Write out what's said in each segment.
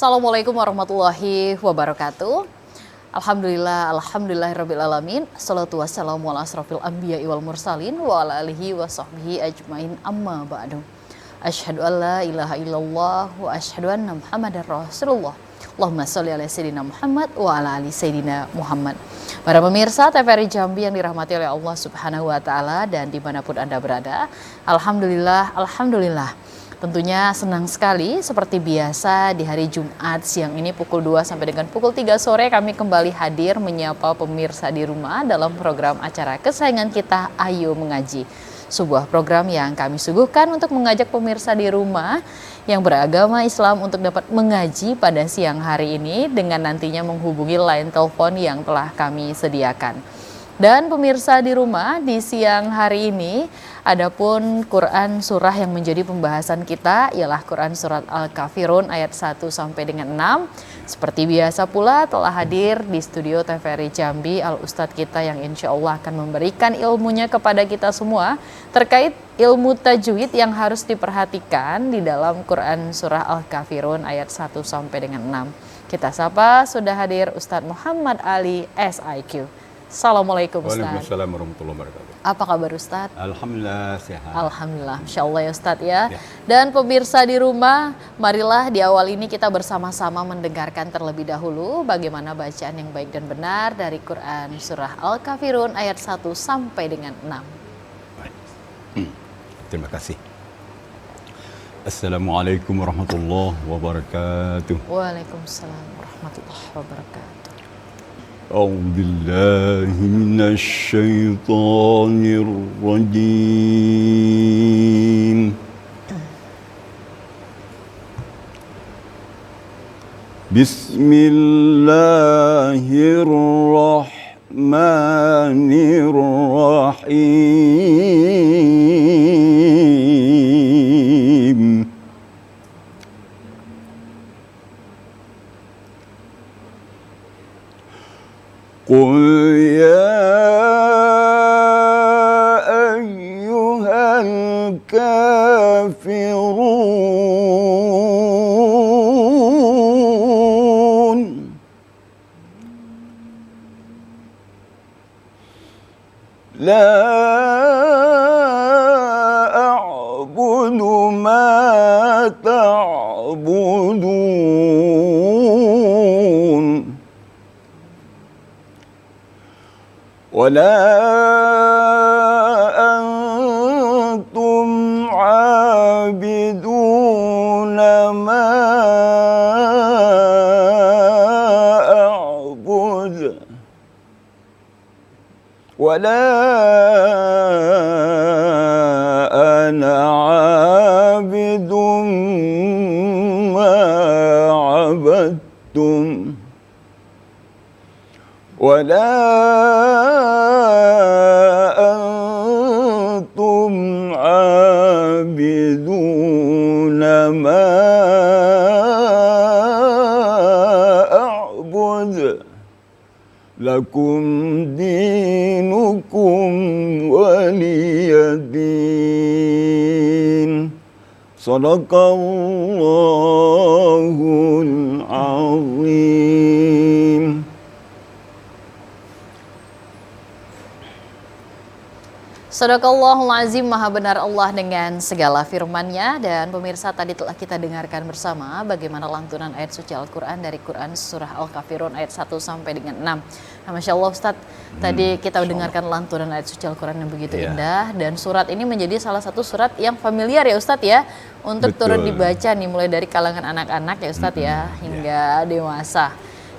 Assalamualaikum warahmatullahi wabarakatuh. Alhamdulillahirabbil alamin. Assalatu wassalamu ala asrofil anbiya'i wal mursalin wa ala alihi wa sahbihi ajmain, amma ba'du. Asyhadu an la ilaha illallah wa asyhadu anna Muhammadar Rasulullah. Allahumma sholli ala sayyidina Muhammad wa ala ali sayyidina Muhammad. Para pemirsa TVRI Jambi yang dirahmati oleh Allah Subhanahu wa taala dan dimanapun Anda berada, alhamdulillah. Tentunya senang sekali seperti biasa di hari Jumat siang ini pukul 2 sampai dengan pukul 3 sore kami kembali hadir menyapa pemirsa di rumah dalam program acara kesayangan kita Ayo Mengaji. Sebuah program yang kami suguhkan untuk mengajak pemirsa di rumah yang beragama Islam untuk dapat mengaji pada siang hari ini dengan nantinya menghubungi line telepon yang telah kami sediakan. Dan pemirsa di rumah di siang hari ini, adapun Quran surah yang menjadi pembahasan kita ialah Quran surat Al-Kafirun ayat 1 sampai dengan 6. Seperti biasa pula telah hadir di studio TVRI Jambi Al-Ustadz kita yang insya Allah akan memberikan ilmunya kepada kita semua terkait ilmu tajwid yang harus diperhatikan di dalam Quran surah Al-Kafirun ayat 1 sampai dengan 6. Kita sapa sudah hadir Ustadz Muhammad Ali SIQ. Assalamualaikum Ustaz. Waalaikumsalam warahmatullahi wabarakatuh. Apa kabar Ustaz? Alhamdulillah sehat. Alhamdulillah, Masya Allah ya Ustaz ya. Dan pemirsa di rumah, marilah di awal ini kita bersama-sama mendengarkan terlebih dahulu bagaimana bacaan yang baik dan benar dari Quran Surah Al-Kafirun ayat 1 sampai dengan 6. Baik. Terima kasih. Assalamualaikum warahmatullahi wabarakatuh. Waalaikumsalam warahmatullahi wabarakatuh. أعوذ بالله من الشيطان الرجيم بسم الله الرحمن الرحيم قل يا أيها الكافرون لا أعبد ما تعبدون ولا أنتم عابدون ما أعبد ولا أنا عابد ما عبدتم ولا أنتم عابدون ما أعبد لكم دينكم ولي دين صدق الله العظيم. Sadaqallahul azim, maha benar Allah dengan segala firman-Nya. Dan pemirsa, tadi telah kita dengarkan bersama bagaimana lantunan ayat suci Al-Quran dari Quran surah Al-Kafirun ayat 1 sampai dengan 6. Nah, Masya Allah Ustadz, tadi kita dengarkan lantunan ayat suci Al-Quran yang begitu indah. Dan surat ini menjadi salah satu surat yang familiar ya Ustadz ya, untuk turut dibaca nih mulai dari kalangan anak-anak ya Ustadz ya, hingga dewasa.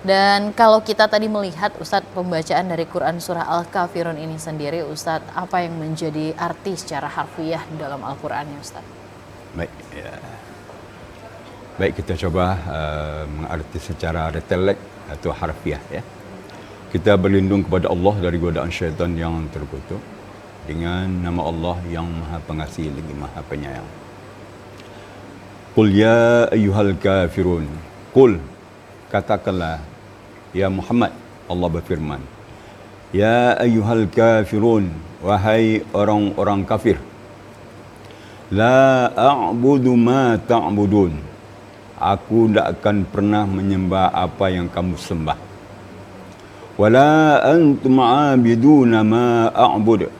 Dan kalau kita tadi melihat Ustadz pembacaan dari Quran surah Al-Kafirun ini sendiri, Ustadz, apa yang menjadi arti secara harfiah di dalam Al-Quran ya Ustadz? Baik, ya. Baik, kita coba mengarti secara retelek atau harfiah ya. Kita berlindung kepada Allah dari godaan syaitan yang terkutuk dengan nama Allah yang Maha Pengasih lagi Maha Penyayang. Qul ya ayyuhal kafirun. Qul, katakanlah ya Muhammad, Allah berfirman, ya ayyuhal kafirun, wahai orang-orang kafir, la a'budu ma ta'budun, aku tidak akan pernah menyembah apa yang kamu sembah. Wala antum abiduna ma a'bud.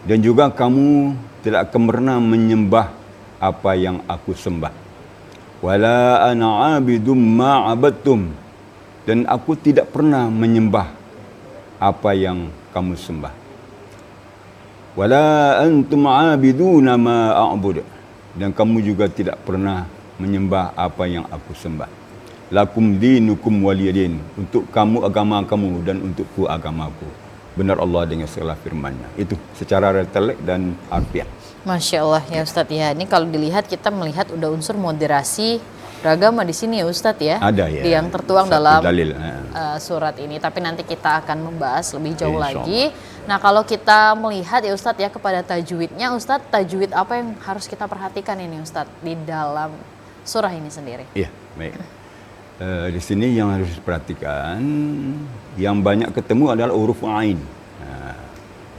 Dan juga kamu tidak akan pernah menyembah apa yang aku sembah. Wala ana abidum ma abadtum. Dan aku tidak pernah menyembah apa yang kamu sembah. Wala antum abiduna ma a'bud. Dan kamu juga tidak pernah menyembah apa yang aku sembah. Lakum dinukum waliyadin. Untuk kamu agama kamu dan untukku agamaku. Benar Allah dengan segala firman-Nya. Itu secara retelek dan harfiah. Masya Allah ya Ustadz ya. Ini kalau dilihat kita melihat udah unsur moderasi beragama di sini ya Ustadz ya. Ada ya. Yang tertuang satu dalam dalil. Surat ini. Tapi nanti kita akan membahas lebih jauh Insya lagi. Nah kalau kita melihat ya Ustadz ya kepada tajwidnya, Ustadz tajwid apa yang harus kita perhatikan ini Ustadz di dalam surah ini sendiri? Iya, baik. Di sini yang harus diperhatikan, yang banyak ketemu adalah huruf ain.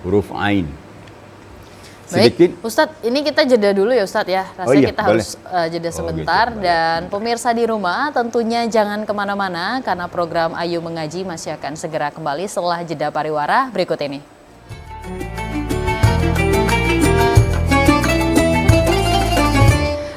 Huruf ain. Sedikit. Baik, Ustadz, ini kita jeda dulu ya Ustadz ya. Rasanya kita boleh. harus jeda sebentar. Gitu, dan pemirsa di rumah tentunya jangan kemana-mana karena program Ayu Mengaji masih akan segera kembali setelah jeda pariwara berikut ini.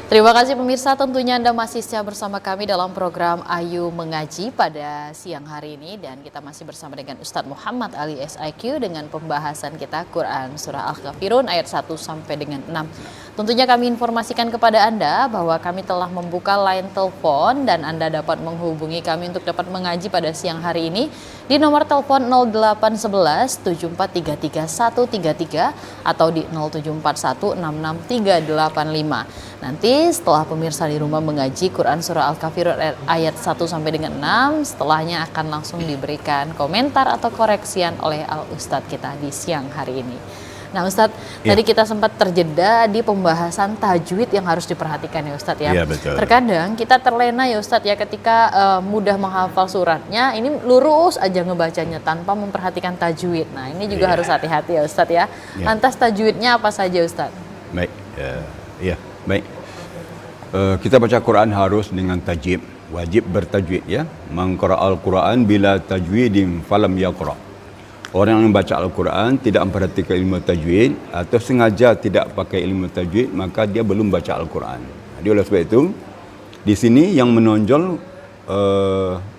Terima kasih pemirsa, tentunya Anda masih setia bersama kami dalam program Ayu Mengaji pada siang hari ini. Dan kita masih bersama dengan Ustadz Muhammad Ali SIQ dengan pembahasan kita Quran Surah Al-Kafirun ayat 1 sampai dengan 6. Tentunya kami informasikan kepada Anda bahwa kami telah membuka line telepon dan Anda dapat menghubungi kami untuk dapat mengaji pada siang hari ini di nomor telepon 0811 7433 133 atau di 0741 66 385. Nanti setelah pemirsa di rumah mengaji Quran Surah Al-Kafirun ayat 1 sampai dengan 6, setelahnya akan langsung diberikan komentar atau koreksian oleh Al-Ustadz kita di siang hari ini. Nah Ustadz, tadi kita sempat terjeda di pembahasan tajwid yang harus diperhatikan ya Ustadz ya. Iya, betul. Terkadang kita terlena ya Ustadz ya ketika mudah menghafal suratnya, ini lurus aja ngebacanya tanpa memperhatikan tajwid. Nah ini juga harus hati-hati ya Ustadz ya. Lantas tajwidnya apa saja Ustadz? Baik, baik. Kita baca Quran harus dengan tajwid, wajib bertajwid ya. Man qara'al Quran bila tajwidin falam yaqra'. Orang yang membaca Al-Quran tidak memperhatikan ilmu tajwid atau sengaja tidak pakai ilmu tajwid, maka dia belum baca Al-Quran. Jadi oleh sebab itu, di sini yang menonjol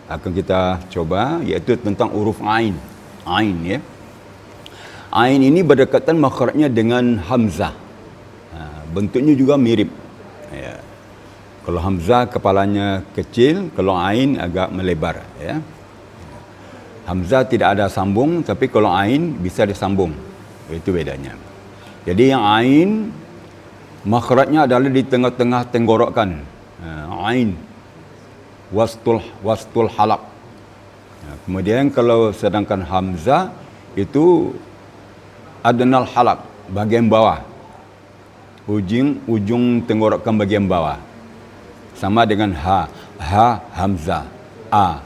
akan kita coba iaitu tentang huruf ain. Ain ya. Ain ini berdekatan makhrajnya dengan hamzah. Bentuknya juga mirip. Ya. Kalau hamzah kepalanya kecil, kalau ain agak melebar ya. Hamzah tidak ada sambung, tapi kalau ain bisa disambung. Itu bedanya. Jadi yang ain, makhrajnya adalah di tengah-tengah tenggorokan. Ain, wastul halaq. Kemudian kalau sedangkan hamzah, itu adnal halaq, bagian bawah. Ujung tenggorokan bagian bawah. Sama dengan ha hamzah, a.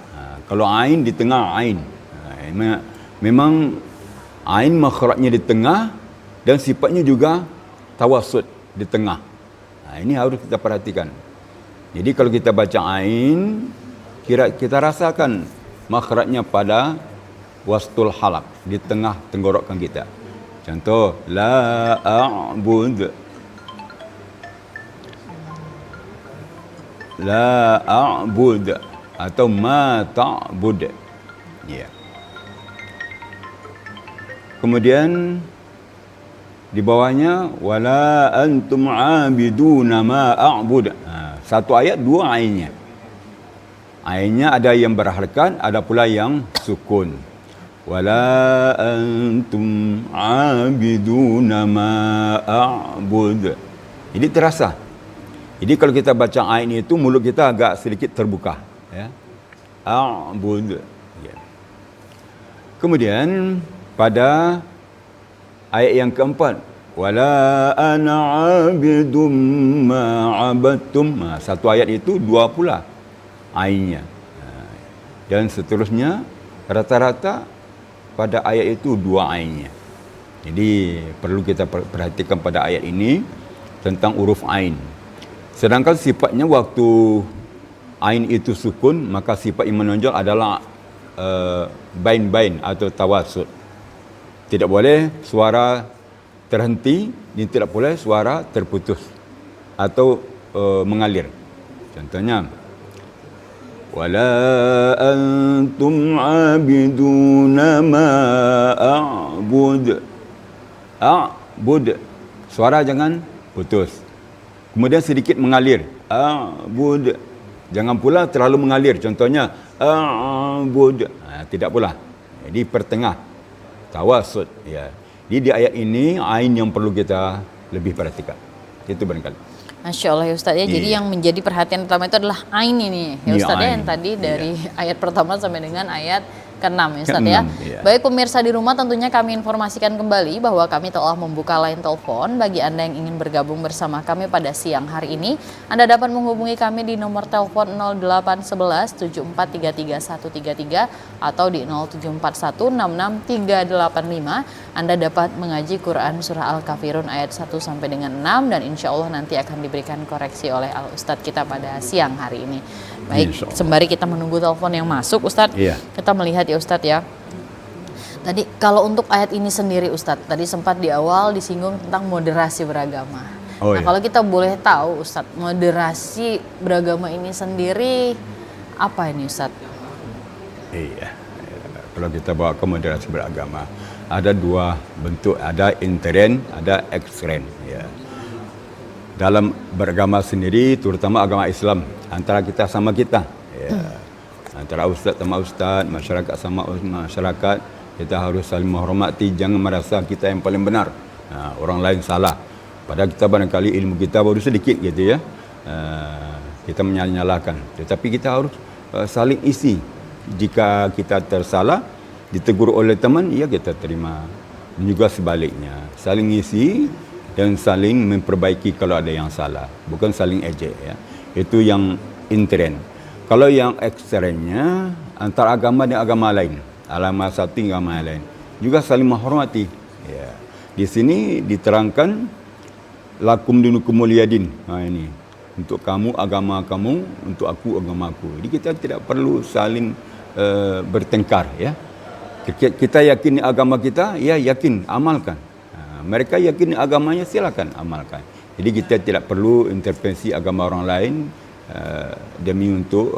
Kalau ain di tengah ain. Memang ain makhrajnya di tengah dan sifatnya juga tawassut di tengah. Ini harus kita perhatikan. Jadi kalau kita baca ain, kita rasakan makhrajnya pada wastul halaq di tengah tenggorokan kita. Contoh la a'bud. La a'bud atau ma ta'bud. Ya. Kemudian di bawahnya wala antum 'abiduna ma a'bud. Satu ayat dua ainnya. Ainnya ada yang berharakat, ada pula yang sukun. Wala antum 'abiduna ma a'bud. Jadi terasa. Jadi kalau kita baca ain itu mulut kita agak sedikit terbuka. Ya. A'bud. Ya. Kemudian pada ayat yang keempat, wala ana 'abidum ma 'abadtum. Satu ayat itu dua pula ainnya. Dan seterusnya rata-rata pada ayat itu dua ainnya. Jadi perlu kita perhatikan pada ayat ini tentang huruf ain. Sedangkan sifatnya waktu ain itu sukun, maka sifat yang menonjol adalah bain-bain atau tawasud. Tidak boleh suara terhenti dan tidak boleh suara terputus atau mengalir. Contohnya, wala antum abiduna ma a'bud. A'bud. Suara jangan putus. Kemudian sedikit mengalir. A'bud. Jangan pula terlalu mengalir. Contohnya, a'bud. Tidak pula. Jadi pertengah. Tawasud. Ya. Jadi di ayat ini, ain yang perlu kita lebih perhatikan. Itu barangkali. Masya Allah ya Ustaz ya. Jadi yang menjadi perhatian utama itu adalah ain ini ya Ustaz ya, yang tadi dari ayat pertama sampai dengan ayat ke-6 ya Ustaz ya. Baik pemirsa di rumah, tentunya kami informasikan kembali bahwa kami telah membuka line telepon bagi Anda yang ingin bergabung bersama kami pada siang hari ini. Anda dapat menghubungi kami di nomor telepon 0811 7433 133 atau di 0741 66 385. Anda dapat mengaji Quran surah Al-Kafirun ayat 1 sampai dengan 6 dan insya Allah nanti akan diberikan koreksi oleh Al Ustadz kita pada siang hari ini. Baik, sembari kita menunggu telepon yang masuk Ustadz, kita melihat ya Ustadz ya. Tadi kalau untuk ayat ini sendiri Ustadz, tadi sempat di awal disinggung tentang moderasi beragama. Kalau kita boleh tahu Ustadz, moderasi beragama ini sendiri apa ini Ustadz? Iya, kalau kita bawa ke moderasi beragama, ada dua bentuk, ada intern, ada ekstern. Ya. Dalam beragama sendiri, terutama agama Islam, antara kita sama kita, ya. Antara ustaz sama ustaz, masyarakat sama masyarakat, kita harus saling menghormati, jangan merasa kita yang paling benar, orang lain salah. Padahal kita barangkali ilmu kita baru sedikit gitu ya, kita menyalahkan. Tetapi kita harus saling isi. Jika kita tersalah, ditegur oleh teman, ya kita terima. Dan juga sebaliknya, saling isi dan saling memperbaiki kalau ada yang salah, bukan saling ejek ya. Itu yang intern. Kalau yang eksternnya, antara agama dan agama lain, agama satu dengan agama lain, juga saling menghormati ya. Di sini diterangkan lakum dinukum waliyadin. Ini untuk kamu agama kamu, untuk aku agama aku. Jadi kita tidak perlu saling bertengkar ya. Kita yakini agama kita, ya yakin, amalkan. Mereka yakini agamanya, silakan amalkan. Jadi kita tidak perlu intervensi agama orang lain demi untuk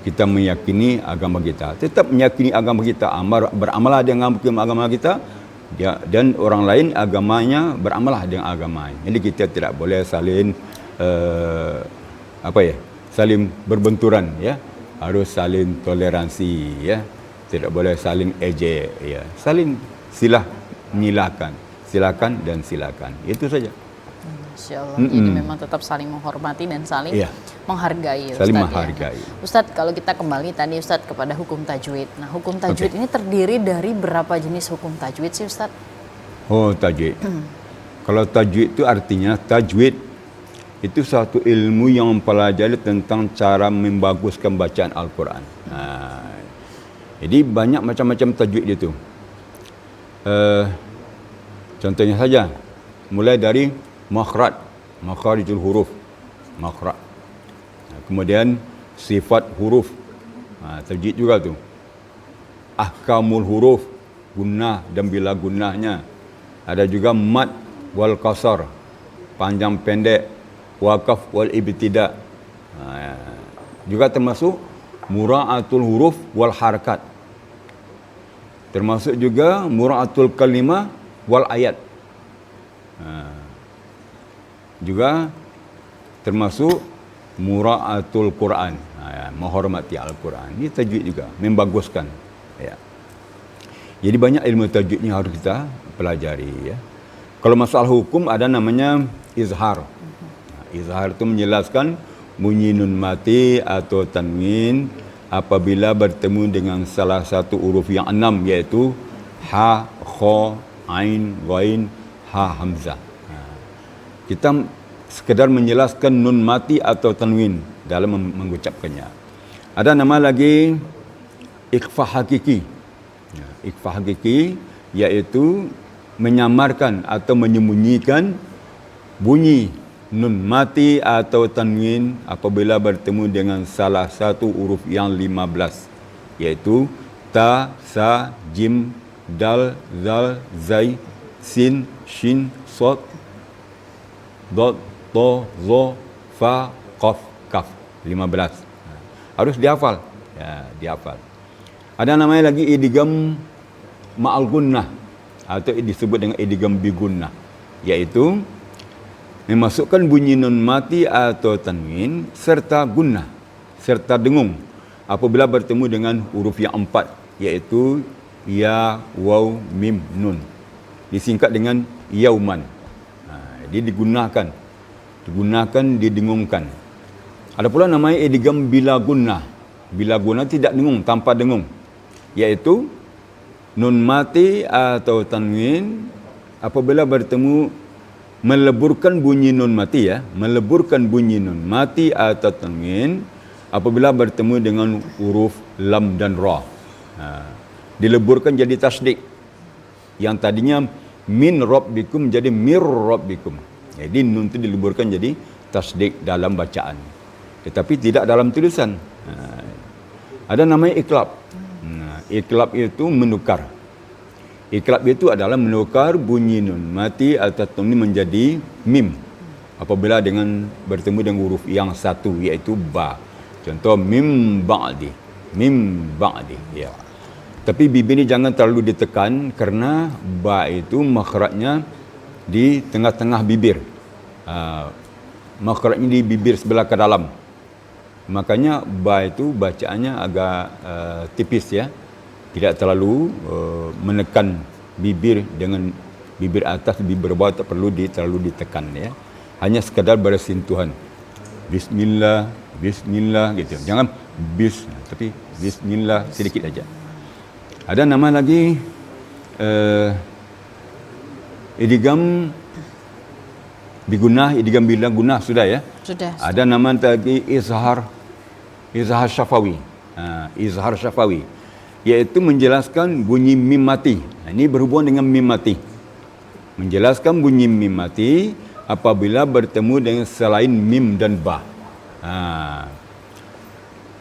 kita meyakini agama kita. Tetap meyakini agama kita, beramalah dengan agama kita, dan orang lain agamanya beramalah dengan agamanya. Jadi kita tidak boleh saling saling berbenturan ya. Harus saling toleransi ya. Tidak boleh saling ejek ya. Saling menyilahkan, silakan dan silakan. Itu saja. Masya Allah. Jadi memang tetap saling menghormati dan saling menghargai. Saling menghargai. Ya. Ustadz, kalau kita kembali tadi Ustadz kepada hukum tajwid. Nah, hukum tajwid ini terdiri dari berapa jenis hukum tajwid sih Ustadz? Oh, tajwid. Kalau tajwid itu artinya tajwid itu satu ilmu yang mempelajari tentang cara membaguskan bacaan Al-Quran. Jadi banyak macam-macam tajwid itu. Contohnya saja, mulai dari makhrijul huruf, makhraj. Kemudian sifat huruf, tajwid juga tu. Ahkamul huruf, gunnah dan bila gunnahnya. Ada juga mad wal qasar, panjang pendek, waqaf wal ibtida. Juga termasuk mura'atul huruf wal harakat. Termasuk juga mura'atul kalimah wal ayat. Juga termasuk mura'atul Quran, menghormati Al-Quran. Ini tajwid juga, membaguskan ya. Jadi banyak ilmu tajwidnya harus kita pelajari ya. Kalau masalah hukum ada namanya izhar. Izhar itu menjelaskan bunyi nun mati atau tanwin apabila bertemu dengan salah satu huruf yang 6, yaitu ha, kha, ain, ghain, ha, hamzah. Kita sekedar menjelaskan nun mati atau tanwin dalam mengucapkannya. Ada nama lagi ikhfa hakiki. Ikhfa hakiki yaitu menyamarkan atau menyembunyikan bunyi nun mati atau tanwin apabila bertemu dengan salah satu huruf yang 15, iaitu ta, sa, jim, dal, zal, zai, sin, shin, sod, dot, to, zo, fa, qaf, kaf. 15. Harus dihafal. Ya, dihafal. Ada namanya lagi idgham ma'al gunnah atau disebut dengan idgham bi gunnah, iaitu memasukkan bunyi nun mati atau tanwin serta gunnah serta dengung apabila bertemu dengan huruf yang 4, iaitu ya, waw, mim, nun. Disingkat dengan yauman. Dia digunakan, didengungkan. Ada pula namanya idgham bila gunnah. Bila gunnah tidak dengung, tanpa dengung, iaitu nun mati atau tanwin apabila bertemu meleburkan bunyi nun mati, ya, meleburkan bunyi nun mati atau tanwin apabila bertemu dengan huruf lam dan ra. Dileburkan jadi tasdik. Yang tadinya min rabbikum jadi mir rabbikum. Jadi nun itu dileburkan jadi tasdik dalam bacaan, tetapi tidak dalam tulisan. Ada namanya iklab. Iklab itu menukar. Iklab itu adalah menukar bunyi nun mati atau tanwin menjadi mim apabila bertemu dengan huruf yang satu, iaitu ba. Contoh mim ba'di, ya. Tapi bibir ini jangan terlalu ditekan kerana ba itu makhrajnya di tengah-tengah bibir. Makhrajnya di bibir sebelah ke dalam. Makanya ba itu bacaannya agak tipis, ya. Tidak terlalu menekan bibir dengan bibir atas, bibir bawah tak perlu terlalu ditekan, ya. Hanya sekadar bersentuhan. Bismillah, bismillah gitu. Jangan tapi bismillah sedikit aja. Ada nama lagi idgham bigunnah, idgham bila gunnah sudah, ya. Sudah. Ada nama lagi izhar syafawi. Izhar syafawi, iaitu menjelaskan bunyi mim mati. Ini berhubungan dengan mim mati. Menjelaskan bunyi mim mati apabila bertemu dengan selain mim dan ba.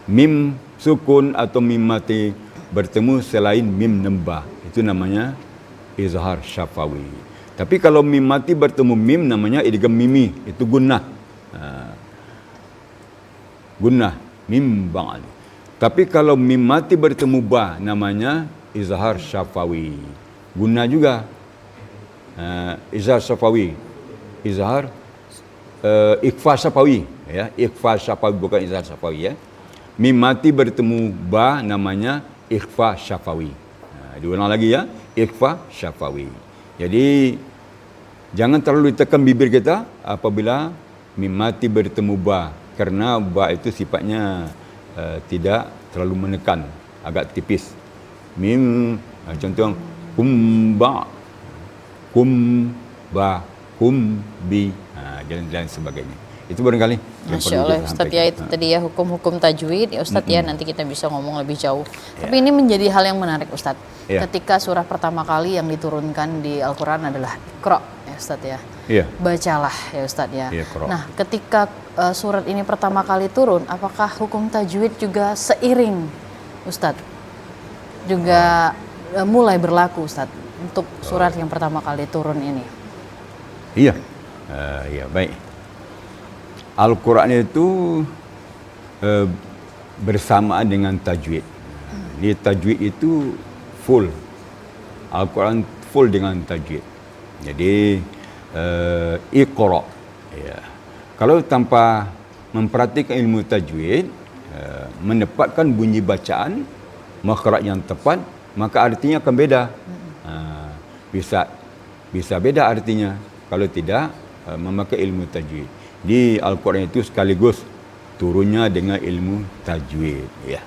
Mim sukun atau mim mati bertemu selain mim dan ba, itu namanya izhar syafawi. Tapi kalau mim mati bertemu mim namanya idgham mimi, itu gunnah. Gunnah mim ba'd. Tapi kalau mim mati bertemu ba namanya izhar syafawi. Gunnah juga. Izhar syafawi. Izhar ikhfa syafawi, ya. Ikhfa syafawi, bukan izhar syafawi, ya. Mim mati bertemu ba namanya ikhfa syafawi. Diulang lagi, ya. Ikhfa syafawi. Jadi jangan terlalu ditekan bibir kita apabila mim mati bertemu ba, kerana ba itu sifatnya tidak terlalu menekan, agak tipis. Mim, contoh kumba, kumbi, dan sebagainya. Itu barangkali Masya Allah, Ustadz, ya, itu tadi ya hukum-hukum tajwid, ya Ustadz, ya, nanti kita bisa ngomong lebih jauh. Tapi ini menjadi hal yang menarik, Ustadz. Ketika surah pertama kali yang diturunkan di Al-Quran adalah Iqra, ya Ustadz, ya. Bacalah, ya Ustadz, ya. Nah, ketika surat ini pertama kali turun, apakah hukum tajwid juga seiring, Ustadz, juga mulai berlaku, Ustadz, untuk surat yang pertama kali turun ini? Iya, baik. Al-Quran itu bersamaan dengan tajwid. Ini tajwid itu full. Al-Quran full dengan tajwid. Jadi Iqra. Ya. Kalau tanpa memperhatikan ilmu tajwid, menepatkan bunyi bacaan, makhraj yang tepat, maka artinya akan beda. Bisa beda artinya kalau tidak memakai ilmu tajwid. Di Al-Quran itu sekaligus turunnya dengan ilmu tajwid, ya.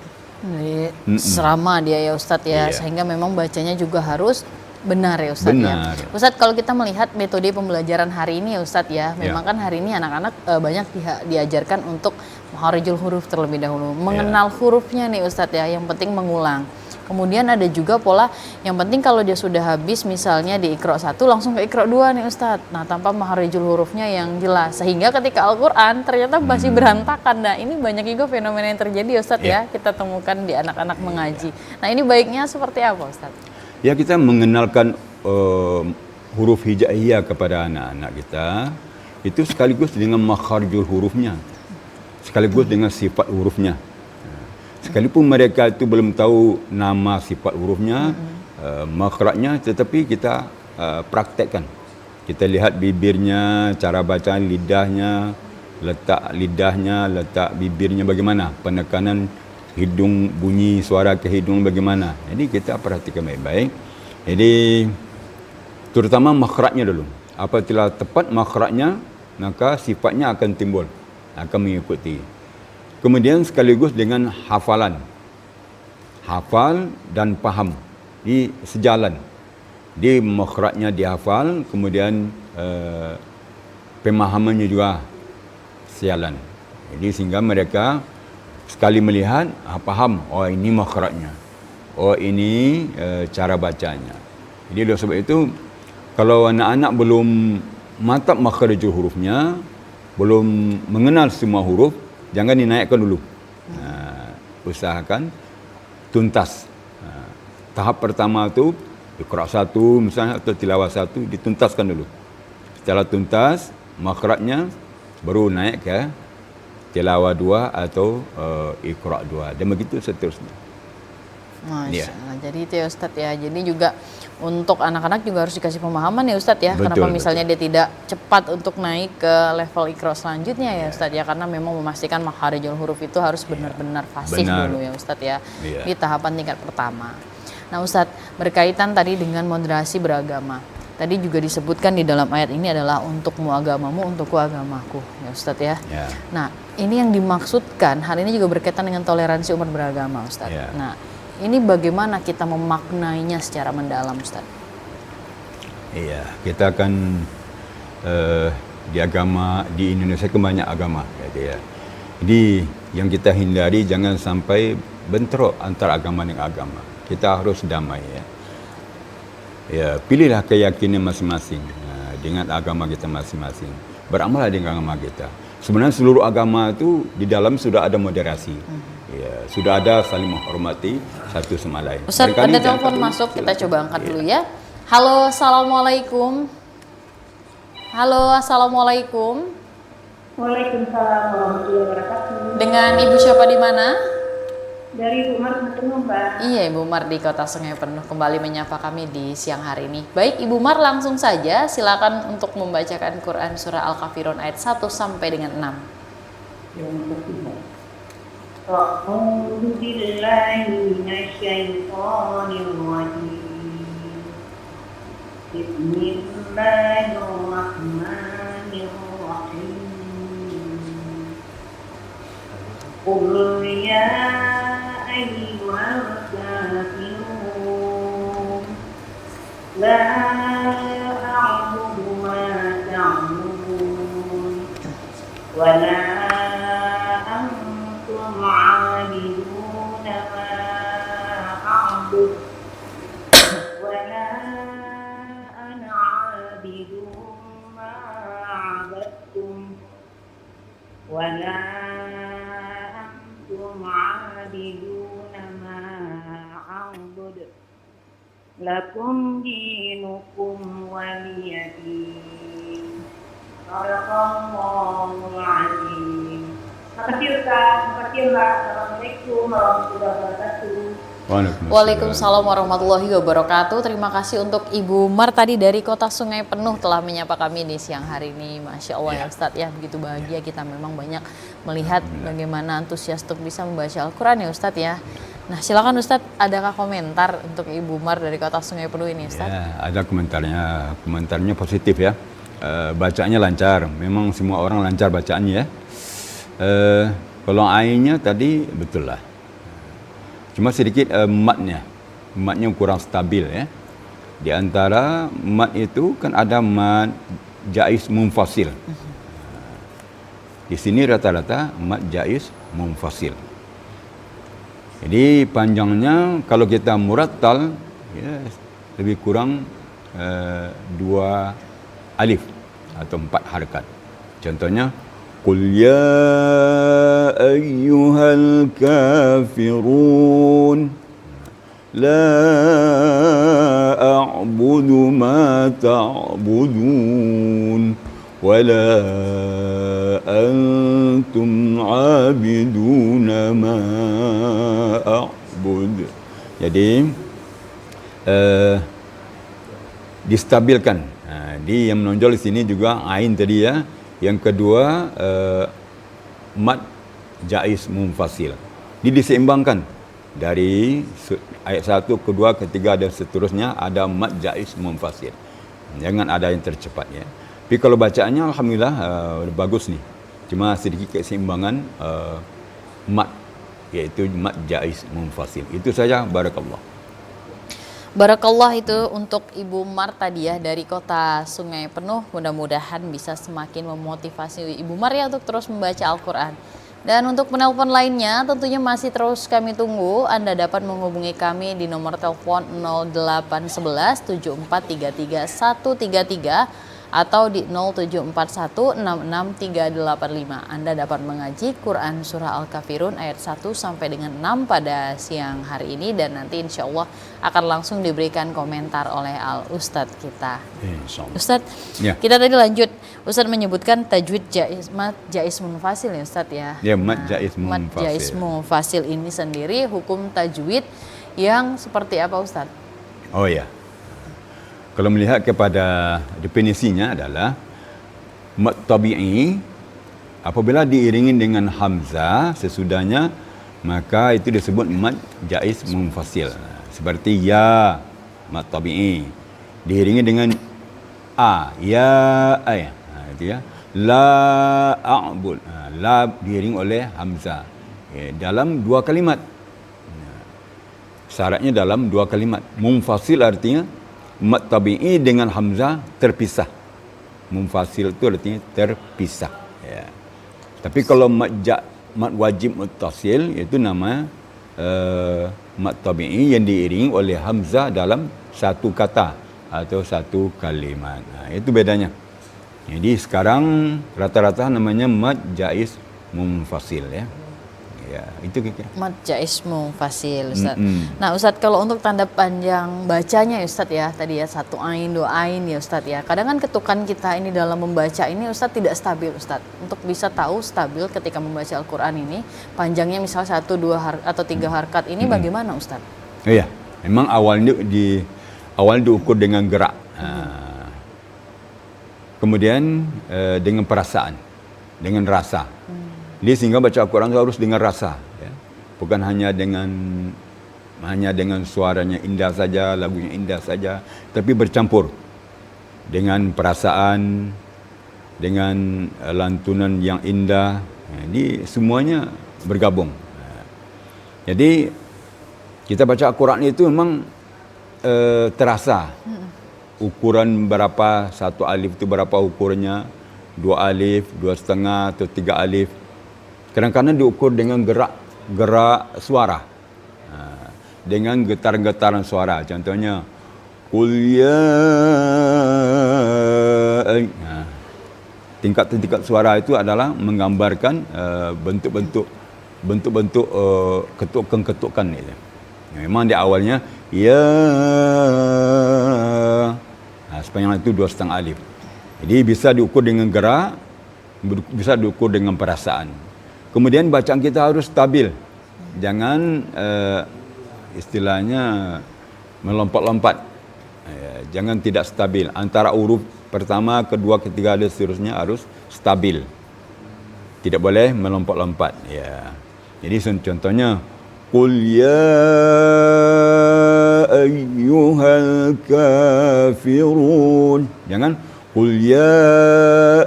Serama dia, ya Ustadz, ya. Sehingga memang bacanya juga harus benar, ya Ustadz, ya. Ustadz, kalau kita melihat metode pembelajaran hari ini, ya Ustadz, ya, memang kan hari ini anak-anak banyak diajarkan untuk makharijul huruf terlebih dahulu, mengenal hurufnya nih Ustadz, ya. Yang penting mengulang. kemudian ada juga pola yang penting kalau dia sudah habis misalnya di Iqra 1 langsung ke Iqra 2 nih Ustadz. Nah, tanpa makharijul hurufnya yang jelas. Sehingga ketika Al-Quran ternyata masih berantakan. Nah, ini banyak juga fenomena yang terjadi Ustadz ya. Kita temukan di anak-anak mengaji. Nah, ini baiknya seperti apa Ustadz? Ya, kita mengenalkan huruf hijaiyah kepada anak-anak kita itu sekaligus dengan makharijul hurufnya. Sekaligus dengan sifat hurufnya. Sekalipun mereka itu belum tahu nama sifat hurufnya, makhrajnya, tetapi kita praktekkan. Kita lihat bibirnya, cara bacaan lidahnya, letak bibirnya bagaimana, penekanan hidung, bunyi suara ke hidung bagaimana. Jadi kita perhatikan baik-baik. Jadi terutama makhrajnya dulu. Apabila tepat makhrajnya, maka sifatnya akan timbul, akan mengikuti. Kemudian sekaligus dengan hafalan. Hafal dan faham. Di sejalan. Di makhrajnya dihafal, kemudian pemahamannya juga sejalan. Jadi sehingga mereka sekali melihat, faham, oh ini makhrajnya. Oh ini cara bacanya. Jadi oleh sebab itu, kalau anak-anak belum mantap makharijul hurufnya, belum mengenal semua huruf, jangan dinaikkan dulu. Usahakan tuntas. Tahap pertama tu Iqra 1 misalnya atau tilawah 1 dituntaskan dulu. Setelah tuntas makhrajnya baru naik ke tilawah 2 atau Iqra 2 dan begitu seterusnya. Masya Allah. Jadi itu ya Ustadz ya. Jadi juga untuk anak-anak juga harus dikasih pemahaman ya Ustadz ya. Kenapa misalnya dia tidak cepat untuk naik ke level Iqra selanjutnya ya Ustadz ya. Karena memang memastikan makharijul huruf itu harus benar-benar fasih dulu ya Ustadz ya. Di tahapan tingkat pertama. Nah Ustadz, berkaitan tadi dengan moderasi beragama. Tadi juga disebutkan di dalam ayat ini adalah untukmu agamamu, untukku agamaku ya Ustadz ya. Nah ini yang dimaksudkan, hal ini juga berkaitan dengan toleransi umat beragama Ustadz. Nah ini bagaimana kita memaknainya secara mendalam Ustaz? Iya, kita akan di agama di Indonesia kan banyak agama ya. Jadi yang kita hindari jangan sampai bentrok antara agama dengan agama. Kita harus damai ya. Ya, pilihlah keyakinan masing-masing dengan agama kita masing-masing. Beramallah dengan agama kita. Sebenarnya seluruh agama itu di dalam sudah ada moderasi. Ya, sudah ada saling menghormati satu sama lain. Ustaz, ada telepon masuk, kita coba angkat dulu ya. Halo, assalamualaikum. Halo, assalamualaikum. Waalaikumsalam warahmatullahi wabarakatuh. Dengan Ibu siapa di mana? Dari Ibu Mar Penuh, Mbak. Iya, Ibu Mar di Kota Sungai Penuh kembali menyapa kami di siang hari ini. Baik, Ibu Mar langsung saja silakan untuk membacakan Quran surah Al-Kafirun ayat 1 sampai dengan 6. Yang ketiga. A'udzu billahi minasyaitonir rajim. Bismillahirrahmanirrahim. Qul ya ayyuhal kafirun la a'budu ma ta'budun wa la عابدون ما أعبد ولا أنا عابد ما عبدتم ولا أنتم عابدون ما أعبد لكم دينكم ولي دين صدق الله العظيم. Makasih Ustaz, makasih Mbak. Assalamualaikum warahmatullahi wabarakatuh. Waalaikumsalam warahmatullahi wabarakatuh. Terima kasih untuk Ibu Mar tadi dari Kota Sungai Penuh telah menyapa kami di siang hari ini. Masya Allah ya Ustadz ya, begitu bahagia kita memang banyak melihat bagaimana antusias untuk bisa membaca Al-Quran ya Ustadz ya. Nah silakan Ustadz, adakah komentar untuk Ibu Mar dari Kota Sungai Penuh ini Ustadz? Ya, ada komentarnya positif ya. Bacaannya lancar, memang semua orang lancar bacaannya ya. Kalau ainnya tadi betul lah. Cuma sedikit matnya kurang stabil ya. Di antara mat itu kan ada mat jaiz munfasil. Di sini rata-rata mat jaiz munfasil. Jadi panjangnya kalau kita murattal ya, lebih kurang 2 alif atau 4 harakat. Contohnya Qul ya ayyuhal kafirun la a'budu ma ta'budun wala antum 'abiduna ma a'bud. Jadi distabilkan. Di yang menonjol di sini juga ain tadi ya. Yang kedua mad jaiz munfasil. Dia diseimbangkan dari ayat 1, kedua, ketiga dan seterusnya ada mad jaiz munfasil. Jangan ada yang tercepat ya. Tapi kalau bacaannya alhamdulillah bagus nih. Cuma sedikit keseimbangan mad, iaitu mad jaiz munfasil. Itu saja, barakallah. Barakallah itu untuk Ibu Mar tadi ya dari Kota Sungai Penuh. Mudah-mudahan bisa semakin memotivasi Ibu Mar ya untuk terus membaca Al-Quran. Dan untuk penelpon lainnya tentunya masih terus kami tunggu. Anda dapat menghubungi kami di nomor telepon 0811 7433 133 atau di 0741 66 385. Anda dapat mengaji Quran Surah Al-Kafirun ayat 1 sampai dengan 6 pada siang hari ini. Dan nanti insya Allah akan langsung diberikan komentar oleh Al-Ustadz kita. Ustadz, ya. Kita tadi lanjut. Ustadz menyebutkan tajwid mad jaiz munfasil ya Ustadz ya. Ya, mad jaiz munfasil. Mad jaiz munfasil ini sendiri hukum tajwid yang seperti apa Ustadz? Oh ya. Kalau melihat kepada definisinya adalah mad tabi'i apabila diiringi dengan hamzah sesudahnya maka itu disebut mad jaiz munfasil. Seperti ya, mad tabi'i diiringi dengan a, ya, ay. Itu ya. La a'bud. La diiringi oleh hamzah. Dalam 2 kalimat. Syaratnya dalam 2 kalimat. Munfasil artinya mad tabi'i dengan hamzah terpisah. Munfasil itu artinya terpisah. Ya. Tapi kalau mad wajib muttasil itu nama mad tabi'i yang diiringi oleh hamzah dalam satu kata atau satu kalimat. Nah, itu bedanya. Jadi sekarang rata-rata namanya mad jaiz munfasil ya. Ya, itu kira-kira. Mad jaiz munfasil Ustaz. Nah Ustaz, kalau untuk tanda panjang bacanya ya Ustaz ya, tadi ya 1 ain 2 ain ya Ustaz ya. Kadang kan ketukan kita ini dalam membaca ini Ustaz tidak stabil Ustaz. Untuk bisa tahu stabil ketika membaca Al-Qur'an ini, panjangnya misal 1, 2 atau 3 harakat ini bagaimana Ustaz? Iya, memang awalnya diukur dengan gerak. Kemudian dengan perasaan, dengan rasa. Jadi sehingga baca Al-Quran itu harus dengan rasa, ya. Bukan hanya dengan suaranya indah saja, lagunya indah saja, tapi bercampur dengan perasaan, dengan lantunan yang indah. Jadi semuanya bergabung. Jadi kita baca Al-Quran itu memang terasa. Ukuran berapa, 1 alif itu berapa ukurnya, 2 alif, 2,5 atau 3 alif. Kadang-kadang diukur dengan gerak suara, dengan getar-getaran suara. Contohnya, Qul ya, tingkat-tingkat suara itu adalah menggambarkan bentuk-bentuk ketukan-ketukan itu. Memang di awalnya ya, sepanjang itu 2,5 alif. Jadi bisa diukur dengan gerak, bisa diukur dengan perasaan. Kemudian bacaan kita harus stabil. Jangan istilahnya melompat-lompat. Jangan tidak stabil. Antara huruf pertama, kedua, ketiga dan seterusnya harus stabil. Tidak boleh melompat-lompat. Ya. Jadi contohnya Qul ya ayyuhal kafirun. Jangan Qul ya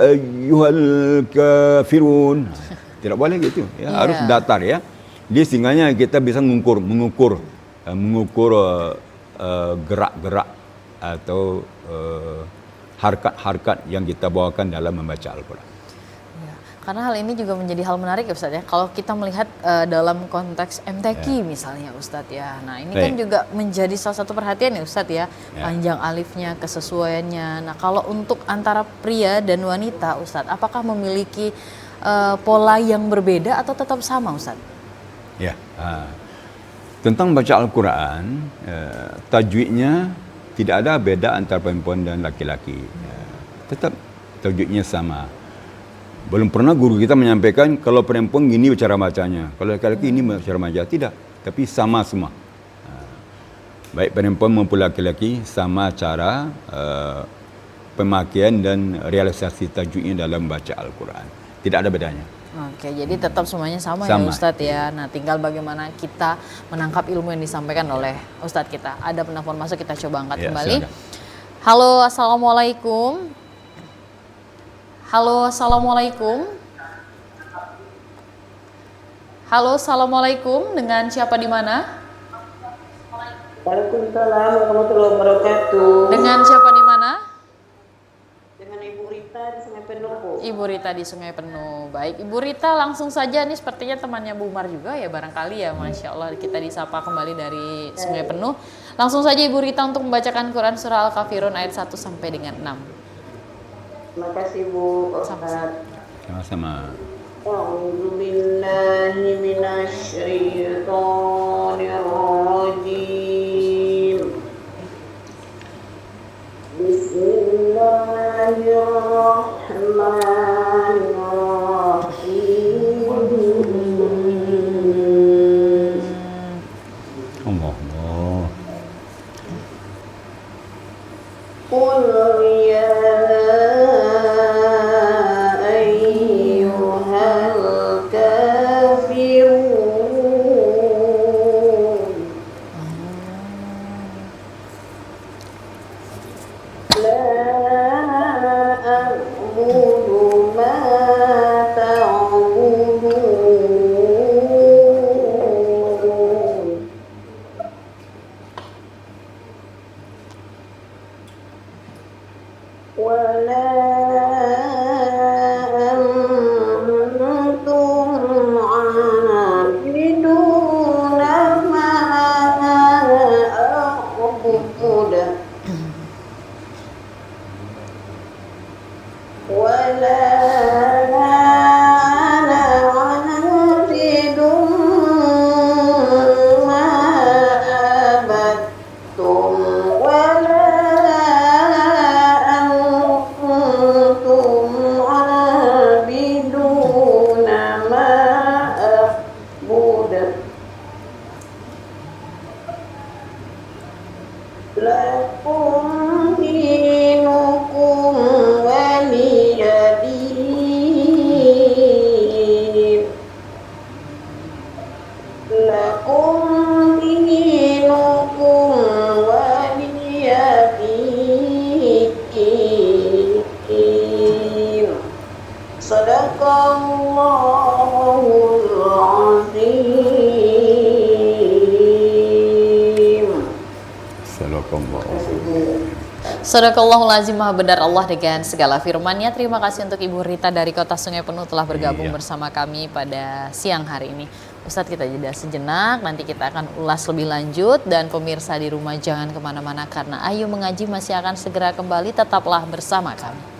ayyuhal kafirun. Tidak boleh gitu, ya, harus datar ya. Jadi sehingganya kita bisa mengukur gerak-gerak atau harkat-harkat yang kita bawakan dalam membaca Al-Quran. Ya. Karena hal ini juga menjadi hal menarik ya Ustadz ya. Kalau kita melihat dalam konteks MTQ misalnya Ustadz ya. Nah ini kan juga menjadi salah satu perhatian ya Ustadz ya. Panjang alifnya, kesesuaiannya. Nah kalau untuk antara pria dan wanita Ustadz, apakah memiliki pola yang berbeda atau tetap sama Ustadz? Ya, tentang baca Al-Quran, tajwidnya tidak ada beda antara perempuan dan laki-laki. Tetap tajwidnya sama. Belum pernah guru kita menyampaikan kalau perempuan gini cara bacanya, kalau laki-laki ini cara baca. Tidak, tapi sama semua. Baik perempuan maupun laki-laki sama cara pemakaian dan realisasi tajwidnya dalam baca Al-Quran. Tidak ada bedanya. Oke, jadi tetap semuanya sama. Ya Ustadz ya. Nah tinggal bagaimana kita menangkap ilmu yang disampaikan oleh Ustadz kita. Ada penelpon masuk, kita coba angkat kembali. Silakan. Halo, assalamualaikum. Halo, assalamualaikum. Halo, assalamualaikum. Dengan siapa di mana? Waalaikumsalam warahmatullahi wabarakatuh. Dengan siapa di mana? Dengan Ibu Rita di Sungai Penuh, Bu. Ibu Rita di Sungai Penuh. Baik, Ibu Rita langsung saja nih, sepertinya temannya Bu Umar juga ya barangkali ya. Masya Allah, kita disapa kembali dari Sungai Penuh. Langsung saja Ibu Rita untuk membacakan Quran surah Al-Kafirun ayat 1 sampai dengan 6. Terima kasih Bu Ustaz. Sama-sama. A'udzu billahi minasy syaithanir rajim. Bismillahirrahmanirrahim. Allah. Qul ya ayyuhal kafirun la a'budu ma ta'budun ولا أنتم عابدون ما أعبد ولا أنا عابد ما عبدتم ولا أنتم عابدون ما أعبد لكم دينكم ولي دين لكم دينكم ولي دين صدق الله العظيم. Sadaqallahul azim, maha benar Allah dengan segala firman-Nya. Terima kasih untuk Ibu Rita dari Kota Sungai Penuh telah bergabung bersama kami pada siang hari ini. Ustadz, kita jeda sejenak, nanti kita akan ulas lebih lanjut. Dan pemirsa di rumah jangan kemana-mana karena Ayu Mengaji masih akan segera kembali. Tetaplah bersama kami.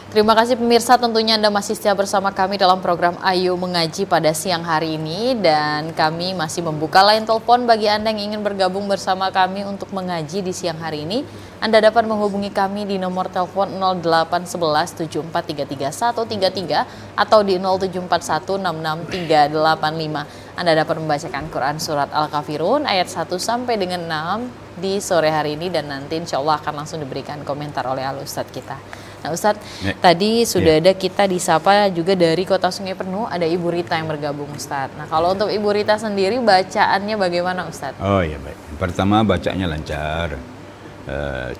Terima kasih pemirsa, tentunya Anda masih setia bersama kami dalam program Ayu Mengaji pada siang hari ini. Dan kami masih membuka line telepon bagi Anda yang ingin bergabung bersama kami untuk mengaji di siang hari ini. Anda dapat menghubungi kami di nomor telepon 0811 7433 133 atau di 0741 66 385. Anda dapat membacakan Quran Surat Al-Kafirun ayat 1 sampai dengan 6 di sore hari ini. Dan nanti insya Allah akan langsung diberikan komentar oleh Al-Ustadz kita. Nah Ustadz, tadi sudah ada kita disapa juga dari Kota Sungai Penuh, ada Ibu Rita yang bergabung Ustadz. Nah kalau untuk Ibu Rita sendiri bacaannya bagaimana Ustadz? Oh ya baik, pertama bacanya lancar,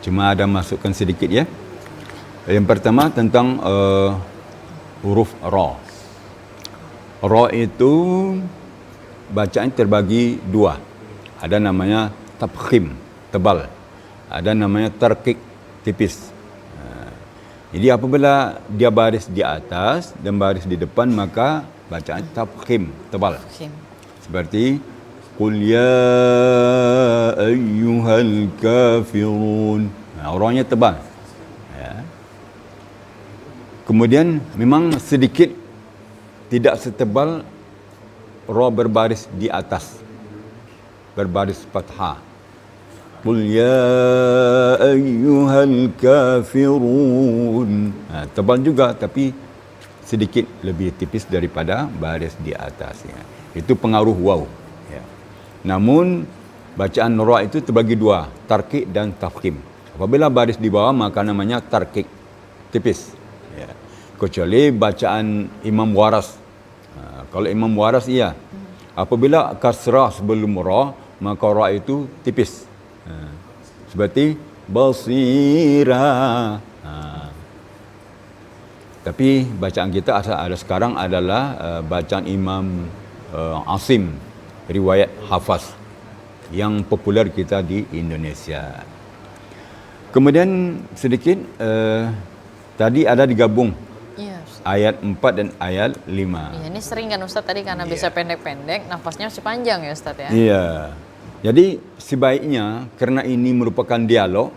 cuma ada masukkan sedikit ya. Yang pertama tentang huruf Ra. Ra itu bacaan terbagi dua, ada namanya tafkhim tebal. Ada namanya tarqiq, tipis. Jadi apabila dia baris di atas dan baris di depan, maka bacaan tafkhim, tebal. Oke. Seperti qul ya ayyuhal kafirun. Orangnya tebal. Ya. Kemudian memang sedikit tidak setebal ra berbaris di atas, berbaris fathah. Qul ya ayyuhal kafirun. Tebal juga tapi sedikit lebih tipis daripada baris di atas. Ya. Itu pengaruh waw. Ya. Namun bacaan ra itu terbagi dua, tarqiq dan tafkhim. Apabila baris di bawah maka namanya tarqiq, tipis. Ya. Kecuali bacaan Imam Waras. Kalau Imam Waras iya. Apabila kasrah sebelum ra maka ra itu tipis. Seperti basira. Tapi bacaan kita ada sekarang adalah bacaan Imam Asim, riwayat Hafaz yang popular kita di Indonesia. Kemudian sedikit tadi ada digabung ayat 4 dan ayat 5. Iya, ini sering kan Ustadz tadi karena bisa pendek-pendek, nafasnya masih panjang ya Ustadz ya. Iya. Jadi sebaiknya karena ini merupakan dialog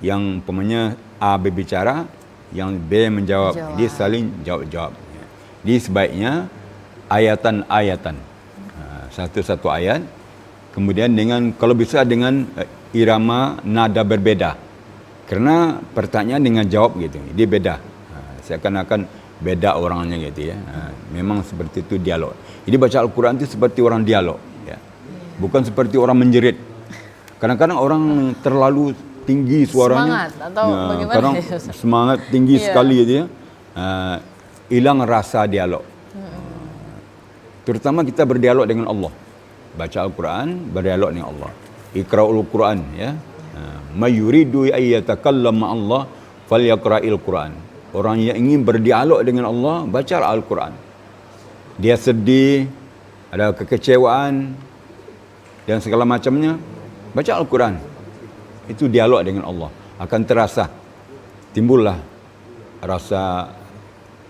yang umpamanya A berbicara, yang B menjawab, dia saling jawab-jawab. Jadi sebaiknya ayatan-ayatan, satu-satu ayat, kemudian dengan kalau bisa dengan irama nada berbeda. Karena pertanyaan dengan jawab gitu, dia beda. Seakan-akan beda orangnya gitu ya. Memang seperti itu dialog. Jadi baca Al-Quran itu seperti orang dialog. Bukan seperti orang menjerit. Kadang-kadang orang terlalu tinggi suaranya. Semangat atau bagaimana? Kadang semangat tinggi sekali gitu ya. Hilang rasa dialog. Terutama kita berdialog dengan Allah. Baca Al-Quran, berdialog dengan Allah. Iqra'ul Quran ya. May yuridu ayyatakallam ma'allah falyaqra'il Quran. Orang yang ingin berdialog dengan Allah, baca Al-Quran. Dia sedih, ada kekecewaan dan segala macamnya, baca Al-Quran. Itu dialog dengan Allah. Akan terasa, timbullah rasa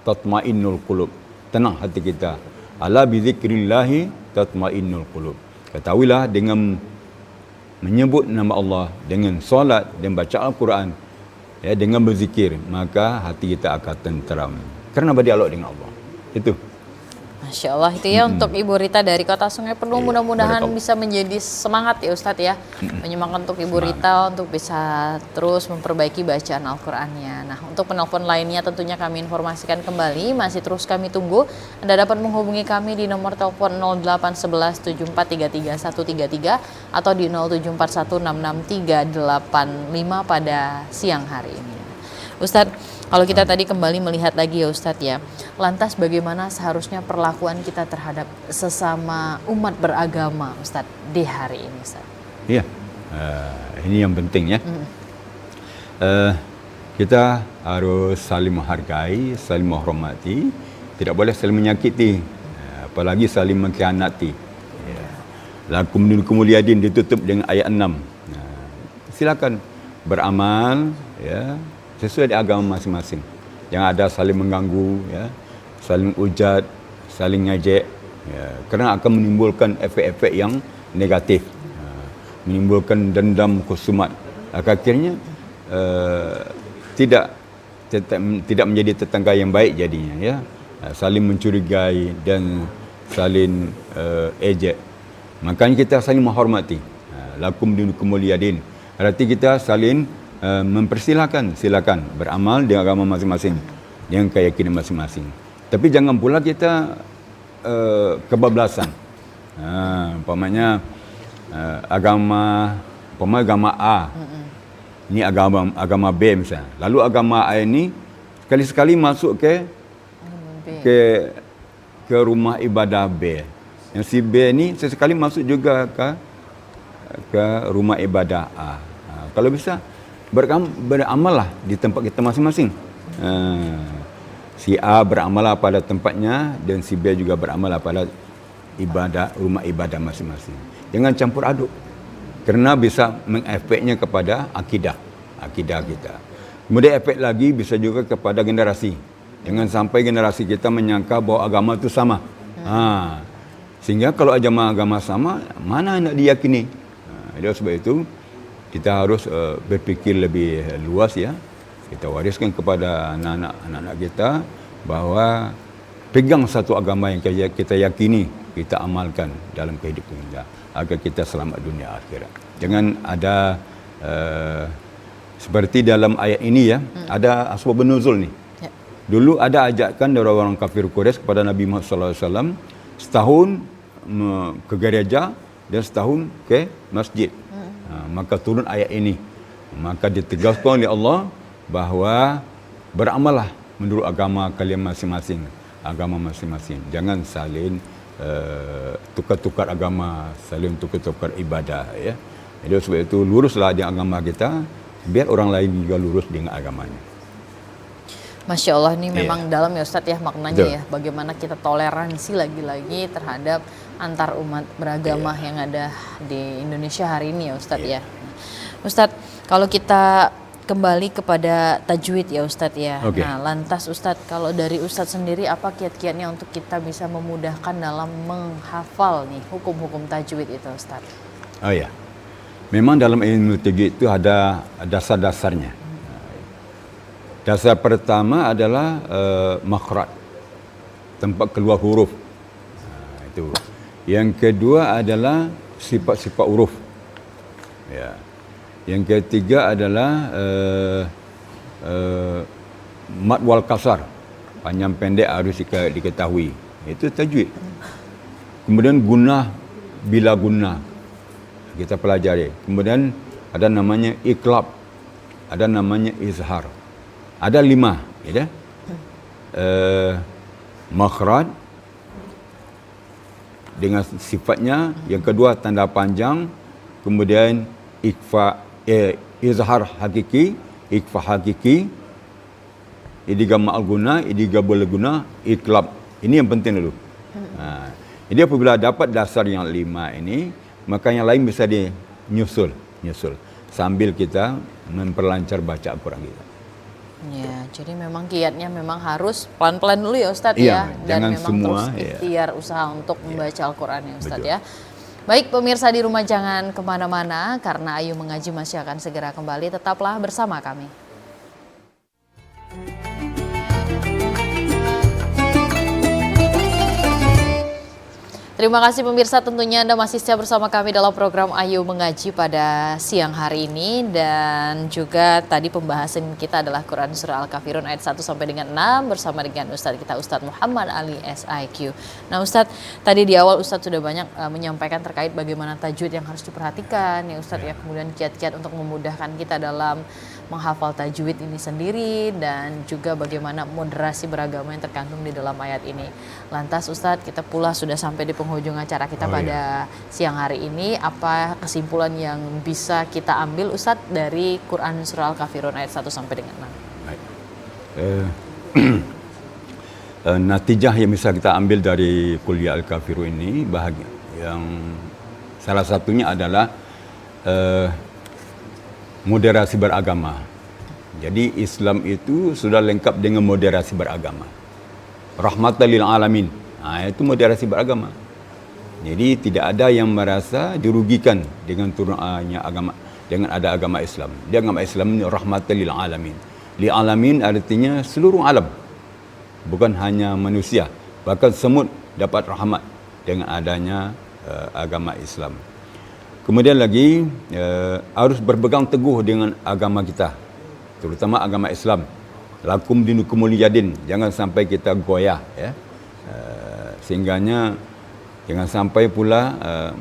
tatmainnul qulub, tenang hati kita. Ala bizikrillahi tatmainnul qulub. Ketahuilah dengan menyebut nama Allah, dengan solat dan baca Al-Quran, ya, dengan berzikir, maka hati kita akan tenteram. Karena berdialog dengan Allah. Itu. Masya Allah, itu ya untuk Ibu Rita dari Kota Sungai Penuh. Mudah-mudahan bisa menjadi semangat ya Ustadz ya. Menyemangat untuk Ibu Rita untuk bisa terus memperbaiki bacaan Al-Qurannya. Nah, untuk penelpon lainnya tentunya kami informasikan kembali, masih terus kami tunggu. Anda dapat menghubungi kami di nomor telepon 0811 7433 133 atau di 0741663885 pada siang hari ini. Ustadz, kalau kita tadi kembali melihat lagi ya Ustadz ya, lantas bagaimana seharusnya perlakuan kita terhadap sesama umat beragama Ustadz di hari ini Ustadz? Iya, ini yang penting ya. Kita harus saling menghargai, saling menghormati, tidak boleh saling menyakiti, apalagi saling mengkhianati. Lakum dinukum waliyadin ditutup dengan ayat 6. Silakan beramal ya, sesuai dengan agama masing-masing. Jangan ada saling mengganggu, ya, saling ujat, saling ngejek, ya, kerana akan menimbulkan efek-efek yang negatif, menimbulkan dendam, khusumat. Akhirnya tidak menjadi tetangga yang baik jadinya, ya. Saling mencurigai dan saling ejek. Makanya kita saling menghormati. Lakum dinukum waliyadin. Berarti kita saling silakan beramal dengan agama masing-masing, dengan keyakinan masing-masing. Tapi jangan pula kita kebablasan. Umpamanya agama A, ini agama B misalnya. Lalu agama A ini sekali-sekali masuk ke rumah ibadah B. Yang si B ini sesekali masuk juga ke rumah ibadah A. Kalau bisa beramallah di tempat kita masing-masing. Si A beramallah pada tempatnya dan si B juga beramallah pada rumah ibadah masing-masing. Jangan campur aduk. Kerana bisa mengefeknya kepada akidah kita. Kemudian efek lagi bisa juga kepada generasi. Jangan sampai generasi kita menyangka bahawa agama itu sama. Sehingga kalau agama sama, mana nak diyakini? Oleh sebab itu, kita harus berfikir lebih luas ya. Kita wariskan kepada anak-anak kita bahawa pegang satu agama yang kita yakini, kita amalkan dalam kehidupan kita agar kita selamat dunia akhirat. Jangan ada seperti dalam ayat ini ya, ada asbabun nuzul nih. Ya. Dulu ada ajakan dari orang kafir Quraisy kepada Nabi Muhammad SAW setahun ke gereja dan setahun ke masjid. Maka turun ayat ini. Maka ditegaskan oleh Allah bahawa beramallah menurut agama kalian masing-masing. Jangan saling tukar-tukar agama, saling tukar-tukar ibadah ya. Jadi sebab itu luruslah dengan agama kita, biar orang lain juga lurus dengan agamanya. Masya Allah, ini memang dalam ya Ustadz ya maknanya ya. Bagaimana kita toleransi lagi-lagi terhadap antar umat beragama yang ada di Indonesia hari ini ya Ustadz ya. Ustadz, kalau kita kembali kepada tajwid ya Ustadz ya. Nah lantas Ustadz, kalau dari Ustadz sendiri apa kiat-kiatnya untuk kita bisa memudahkan dalam menghafal nih hukum-hukum tajwid itu Ustadz? Oh ya, memang dalam ilmu tajwid itu ada dasar-dasarnya. Dasar pertama adalah makhraj, tempat keluar huruf. Itu. Yang kedua adalah sifat-sifat huruf. Ya. Yang ketiga adalah mad wal kasar, panjang pendek harus diketahui. Itu tajwid. Kemudian gunnah bila gunnah kita pelajari. Kemudian ada namanya iqlab, ada namanya izhar. Ada 5, ya. Makhraj dengan sifatnya, yang kedua tanda panjang, kemudian izhar hakiki, ikhfa hakiki, idgham ma'al guna, idgham bil guna, iqlab. Ini yang penting dulu. Jadi apabila dapat dasar yang 5 ini, maka yang lain bisa dinyusul sambil kita memperlancar baca Al-Quran kita. Ya, jadi memang kiatnya memang harus pelan-pelan dulu ya Ustadz ya. Dan jangan memang semua, terus ikhtiar usaha untuk membaca Al-Quran ya Ustadz ya. Baik pemirsa di rumah jangan kemana-mana karena Ayu Mengaji masih akan segera kembali. Tetaplah bersama kami. Terima kasih pemirsa, tentunya Anda masih setia bersama kami dalam program Ayu Mengaji pada siang hari ini. Dan juga tadi pembahasan kita adalah Quran Surah Al-Kafirun ayat 1 sampai dengan 6 bersama dengan Ustadz kita Ustadz Muhammad Ali SIQ. Nah Ustadz, tadi di awal Ustadz sudah banyak menyampaikan terkait bagaimana tajwid yang harus diperhatikan ya Ustadz ya. Kemudian kiat-kiat untuk memudahkan kita dalam menghafal tajwid ini sendiri dan juga bagaimana moderasi beragama yang terkandung di dalam ayat ini. Lantas Ustadz, kita pula sudah sampai di penghujung acara kita pada siang hari ini. Apa kesimpulan yang bisa kita ambil Ustadz dari Quran Surah Al-Kafirun ayat 1 sampai dengan 6? Natijah yang bisa kita ambil dari kuliah Al-Kafirun ini bahagia. Yang salah satunya adalah moderasi beragama. Jadi Islam itu sudah lengkap dengan moderasi beragama. Rahmatan lil alamin. Itu moderasi beragama. Jadi tidak ada yang merasa dirugikan dengan turunnya agama, dengan ada agama Islam. Dia agama Islam ini rahmatan lil alamin. Lil alamin artinya seluruh alam. Bukan hanya manusia, bahkan semut dapat rahmat dengan adanya agama Islam. Kemudian lagi harus berpegang teguh dengan agama kita, terutama agama Islam. Lakum dinukum waliyadin, jangan sampai kita goyah ya. Sehingganya jangan sampai pula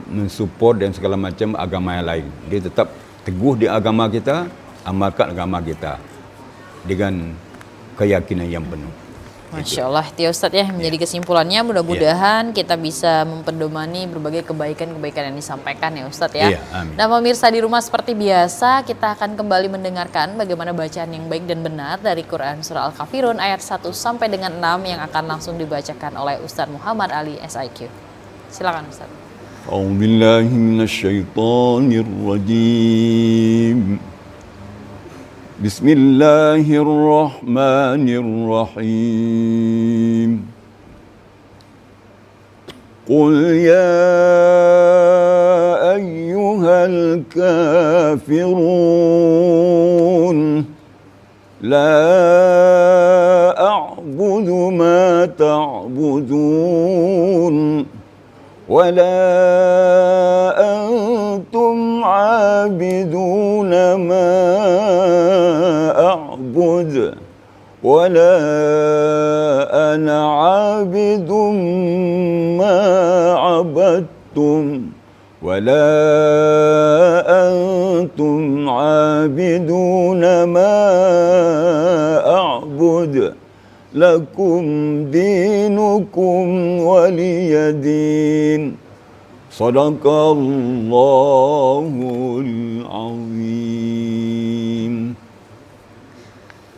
mensupport dan segala macam agama yang lain. Dia tetap teguh di agama kita, amalkan agama kita dengan keyakinan yang penuh. Masya Allah, ya Ustadz ya, menjadi kesimpulannya mudah-mudahan kita bisa memperdomani berbagai kebaikan-kebaikan yang disampaikan ya Ustadz ya. Nah pemirsa di rumah seperti biasa kita akan kembali mendengarkan bagaimana bacaan yang baik dan benar dari Quran Surah Al-Kafirun ayat 1 sampai dengan 6 yang akan langsung dibacakan oleh Ustadz Muhammad Ali SIQ. Silakan Ustadz. أعوذ بالله من الشيطان الرجيم بسم الله الرحمن الرحيم قل يا أيها الكافرون لا أعبد ما تعبدون ولا أنتم عابدون ما أعبد ولا أنا عابد ما عبدتم ولا أنتم عابدون ما أعبد لكم دينكم ولي دين صدق الله العظيم.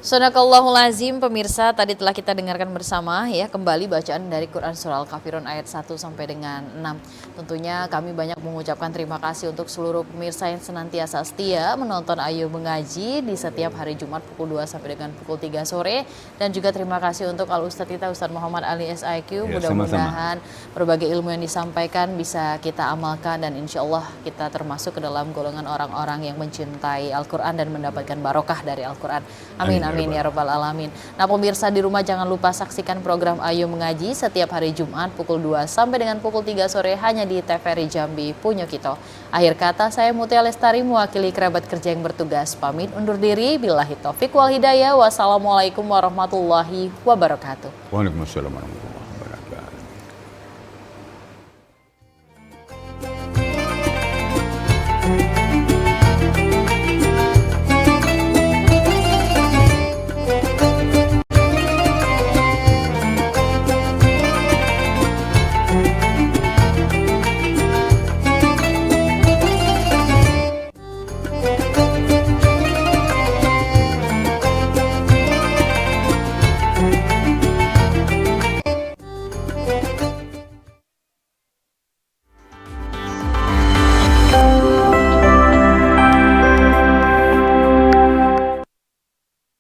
Sadaqallahul azim. Pemirsa, tadi telah kita dengarkan bersama ya kembali bacaan dari Quran Surah Al-Kafirun ayat 1 sampai dengan 6. Tentunya kami banyak mengucapkan terima kasih untuk seluruh pemirsa yang senantiasa setia menonton Ayo Mengaji di setiap hari Jumat pukul 2 sampai dengan pukul 3 sore. Dan juga terima kasih untuk Al-Ustadz kita Ustadz Muhammad Ali SIQ. Mudah-mudahan berbagai ilmu yang disampaikan bisa kita amalkan dan insya Allah kita termasuk ke dalam golongan orang-orang yang mencintai Al-Quran dan mendapatkan barokah dari Al-Quran. Amin, amin. Amin ya Rabbal Alamin. Nah pemirsa di rumah jangan lupa saksikan program Ayo Mengaji setiap hari Jumat pukul 2 sampai dengan pukul 3 sore hanya di TVRI Jambi Punyo Kito. Akhir kata saya Mutia Lestari mewakili kerabat kerja yang bertugas pamit undur diri. Billahi taufik wal hidayah. Wassalamualaikum warahmatullahi wabarakatuh. Waalaikumsalam warahmatullahi wabarakatuh.